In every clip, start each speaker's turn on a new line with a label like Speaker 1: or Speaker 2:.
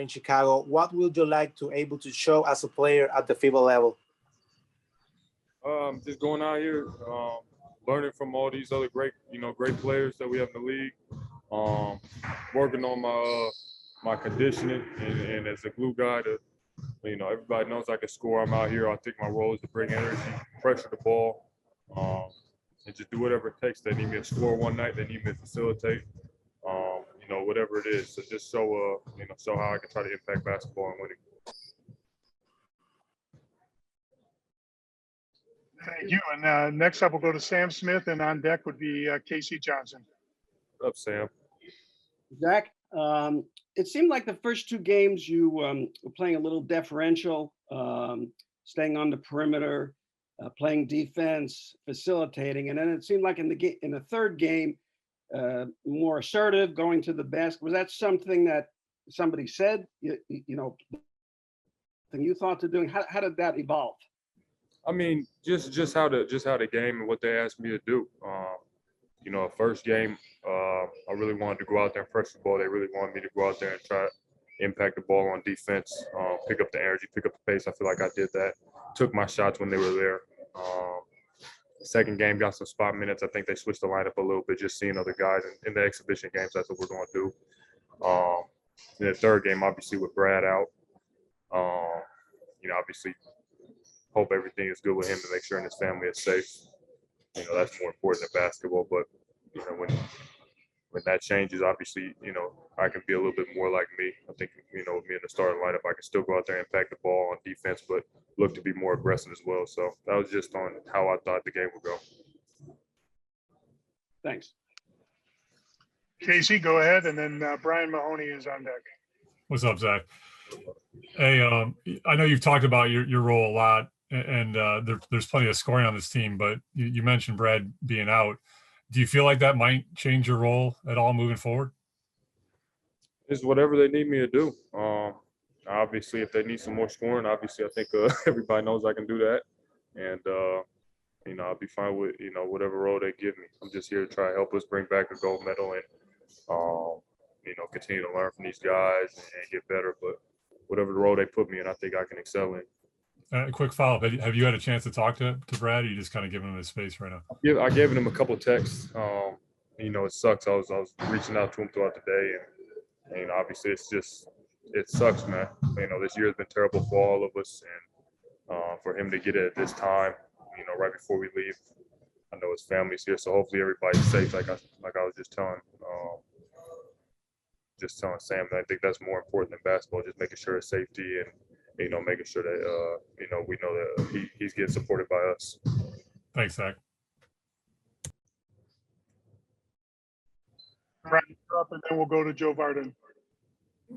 Speaker 1: in Chicago, what would you like to able to show as a player at the FIBA level?
Speaker 2: Just going out here, learning from all these other great players that we have in the league. Working on my conditioning and as a glue guy to, everybody knows I can score. I'm out here. I think my role is to bring energy, pressure the ball, and just do whatever it takes. They need me to score one night. They need me to facilitate. Whatever it is. So just show how I can try to impact basketball and winning.
Speaker 3: Thank you. And next up, we'll go to Sam Smith, and on deck would be Casey Johnson.
Speaker 2: What's up, Sam?
Speaker 4: Zach, it seemed like the first two games you were playing a little deferential, staying on the perimeter, playing defense, facilitating, and then it seemed like in the third game, more assertive, going to the basket. Was that something that somebody said? Thing you thought to doing? How did that evolve?
Speaker 2: I mean, just how the game and what they asked me to do. First game, I really wanted to go out there and press the ball. They really wanted me to go out there and try to impact the ball on defense, pick up the energy, pick up the pace. I feel like I did that. Took my shots when they were there. Second game, got some spot minutes. I think they switched the lineup a little bit, just seeing other guys in the exhibition games. That's what we're going to do. In the third game, obviously with Brad out, obviously hope everything is good with him to make sure and his family is safe. That's more important than basketball. But when that changes, obviously, I can be a little bit more like me. I think, with me in the starting lineup, I can still go out there and impact the ball on defense, but look to be more aggressive as well. So that was just on how I thought the game would go.
Speaker 4: Thanks.
Speaker 3: Casey, go ahead, and then Brian Mahoney is on deck.
Speaker 5: What's up, Zach? Hey, I know you've talked about your role a lot, and there's plenty of scoring on this team, but you mentioned Brad being out. Do you feel like that might change your role at all moving forward?
Speaker 2: It's whatever they need me to do. Obviously, if they need some more scoring, obviously I think everybody knows I can do that, and I'll be fine with whatever role they give me. I'm just here to try to help us bring back a gold medal and continue to learn from these guys and get better. But whatever the role they put me in, I think I can excel in.
Speaker 5: A quick follow-up. Have you had a chance to talk to Brad, or you just kind of giving him his space right now?
Speaker 2: I gave him a couple texts. It sucks. I was reaching out to him throughout the day, and obviously it sucks, man. This year has been terrible for all of us, and for him to get it at this time, right before we leave. I know his family's here, so hopefully everybody's safe. Like I was just telling Sam, that I think that's more important than basketball. Just making sure his safety and making sure that we know that he's getting supported by us.
Speaker 5: Thanks, Zach.
Speaker 3: Brian, up, and then we'll go to Joe Varden.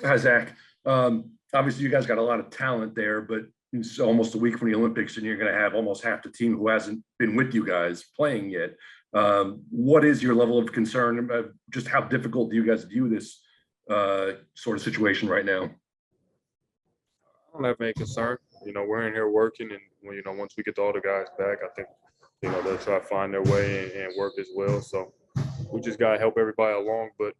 Speaker 6: Hi, Zach. Obviously, you guys got a lot of talent there, but it's almost a week from the Olympics, and you're going to have almost half the team who hasn't been with you guys playing yet. What is your level of concern? Just how difficult do you guys view this sort of situation right now?
Speaker 2: I don't have any concern. We're in here working, and once we get all the guys back, I think they'll try to find their way and work as well. So we just gotta help everybody along. But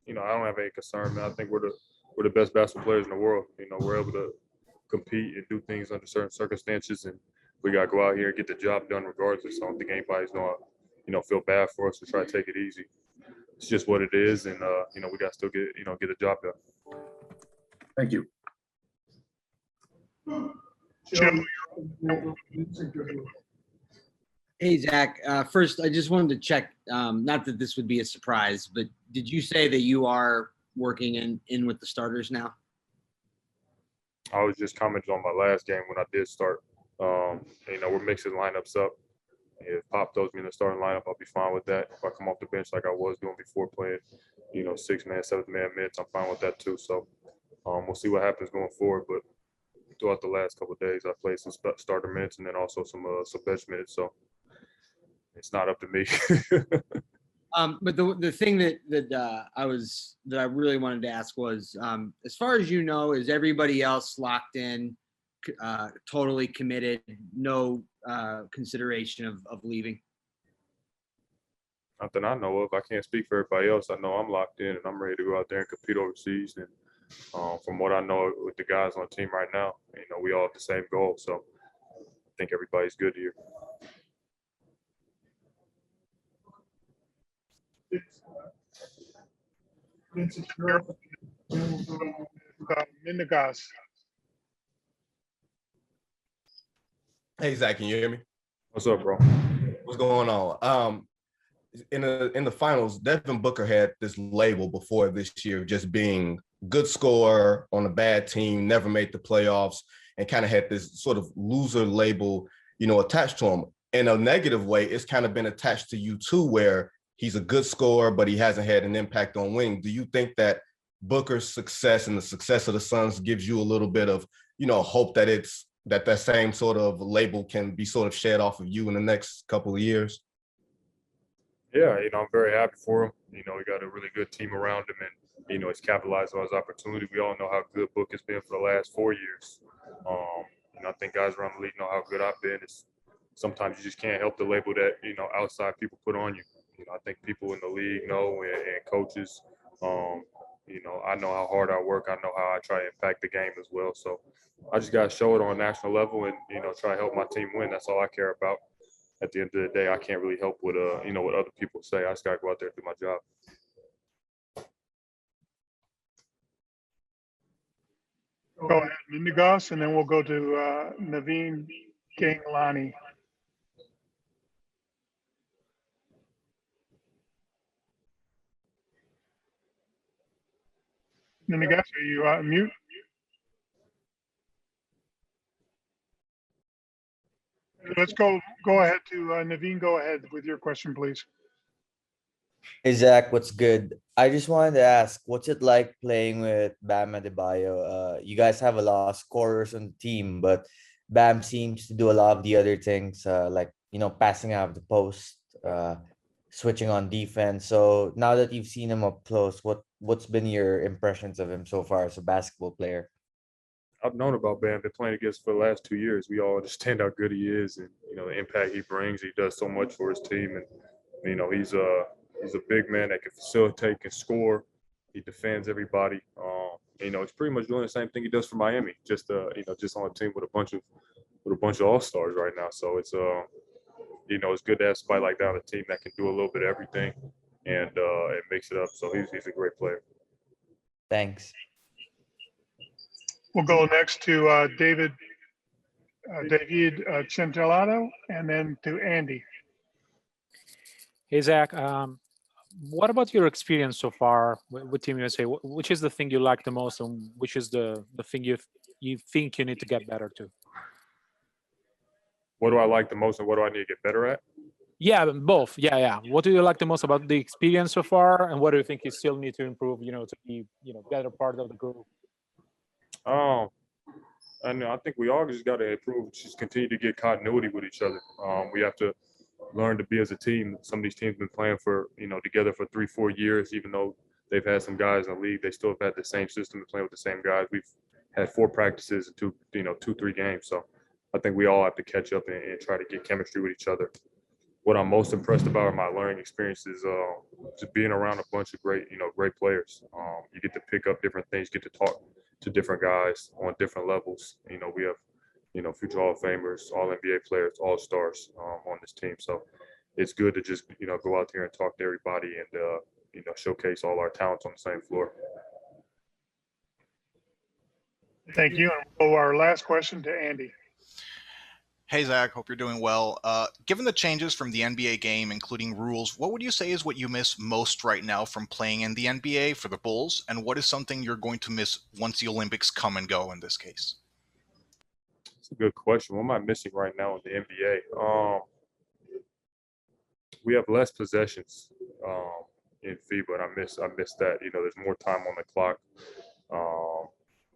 Speaker 2: I don't have any concern, man. I think we're the best basketball players in the world. We're able to compete and do things under certain circumstances, and we gotta go out here and get the job done regardless. I don't think anybody's gonna feel bad for us to try to take it easy. It's just what it is, and we gotta still get the job done.
Speaker 6: Thank you.
Speaker 7: Hey, Zach. First, I just wanted to check, not that this would be a surprise, but did you say that you are working in with the starters now?
Speaker 2: I was just commenting on my last game when I did start. We're mixing lineups up. If Pop throws me in the starting lineup, I'll be fine with that. If I come off the bench like I was doing before playing, 6-man, 7-man minutes, I'm fine with that too. So we'll see what happens going forward. But throughout the last couple of days, I played some starter minutes and then also some bench minutes. So it's not up to me.
Speaker 7: But the thing that I really wanted to ask was, as far as is everybody else locked in, totally committed, no consideration of leaving?
Speaker 2: Not that I know of. I can't speak for everybody else. I know I'm locked in and I'm ready to go out there and compete overseas. And From what I know with the guys on the team right now, we all have the same goal. So I think everybody's good here.
Speaker 3: Mendegas.
Speaker 8: Hey Zach, can you hear me?
Speaker 2: What's up, bro?
Speaker 8: What's going on? In the finals, Devin Booker had this label before this year, just being good scorer on a bad team, never made the playoffs, and kind of had this sort of loser label, attached to him. In a negative way, it's kind of been attached to you too, where he's a good scorer, but he hasn't had an impact on winning. Do you think that Booker's success and the success of the Suns gives you a little bit of, hope that that same sort of label can be sort of shed off of you in the next couple of years?
Speaker 2: Yeah, I'm very happy for him. We got a really good team around him, and he's capitalized on his opportunity. We all know how good Book has been for the last 4 years. I think guys around the league know how good I've been. Sometimes you just can't help the label that outside people put on you. I think people in the league know, and coaches. I know how hard I work. I know how I try to impact the game as well. So I just got to show it on a national level, and try to help my team win. That's all I care about. At the end of the day, I can't really help with what other people say. I just gotta go out there and do my job.
Speaker 3: Go ahead, Mendegas, and then we'll go to Naveen Ganglani. Mendegas, are you mute? Let's go ahead to Naveen. Go ahead with your question, please.
Speaker 9: Hey Zach, what's good? I just wanted to ask, what's it like playing with Bam Adebayo? You guys have a lot of scorers on the team, but Bam seems to do a lot of the other things, like passing out of the post, switching on defense. So now that you've seen him up close, what's been your impressions of him so far as a basketball player?
Speaker 2: I've known about Bam, been playing against for the last 2 years. We all understand how good he is, and the impact he brings. He does so much for his team, and he's a big man that can facilitate, can score. He defends everybody. He's pretty much doing the same thing he does for Miami, just just on a team with a bunch of all-stars right now. So it's it's good to have somebody like that on a team that can do a little bit of everything, and it makes it up. So he's a great player.
Speaker 9: Thanks.
Speaker 3: We'll go next to David Centelato, and then to Andy.
Speaker 10: Hey, Zach. What about your experience so far with Team USA? Which is the thing you like the most, and which is the thing you think you need to get better to?
Speaker 2: What do I like the most, and what do I need to get better at?
Speaker 10: Yeah, both. Yeah. What do you like the most about the experience so far, and what do you think you still need to improve? To be better part of the group.
Speaker 2: I think we all just got to improve, just continue to get continuity with each other. We have to learn to be as a team. Some of these teams have been playing for, together for 3-4 years, even though they've had some guys in the league, they still have had the same system and playing with the same guys. We've had 4 practices and 2-3 games. So I think we all have to catch up and try to get chemistry with each other. What I'm most impressed about in my learning experience is just being around a bunch of great players. You get to pick up different things, get to talk to different guys on different levels. We have, future Hall of Famers, all NBA players, all stars on this team. So it's good to just, go out there and talk to everybody and, showcase all our talents on the same floor.
Speaker 3: Thank you. And we'll go our last question to Andy.
Speaker 11: Hey, Zach, hope you're doing well. Given the changes from the NBA game, including rules, what would you say is what you miss most right now from playing in the NBA for the Bulls? And what is something you're going to miss once the Olympics come and go in this case?
Speaker 2: That's a good question. What am I missing right now in the NBA? We have less possessions in FIBA, and I miss that. There's more time on the clock,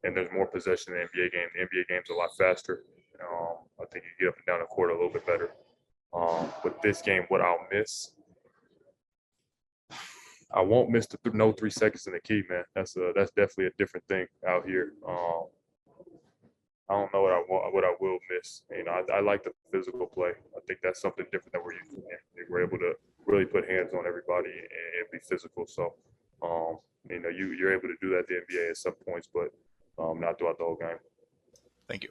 Speaker 2: and there's more possession in the NBA game. The NBA game's a lot faster. I think you get up and down the court a little bit better. But this game, what I'll miss, I won't miss the no 3 seconds in the key, man. That's definitely a different thing out here. I don't know what I will miss. I like the physical play. I think that's something different that we're used to. We're able to really put hands on everybody and be physical. So You know, you're able to do that at the NBA at some points, but not throughout the whole game.
Speaker 11: Thank you.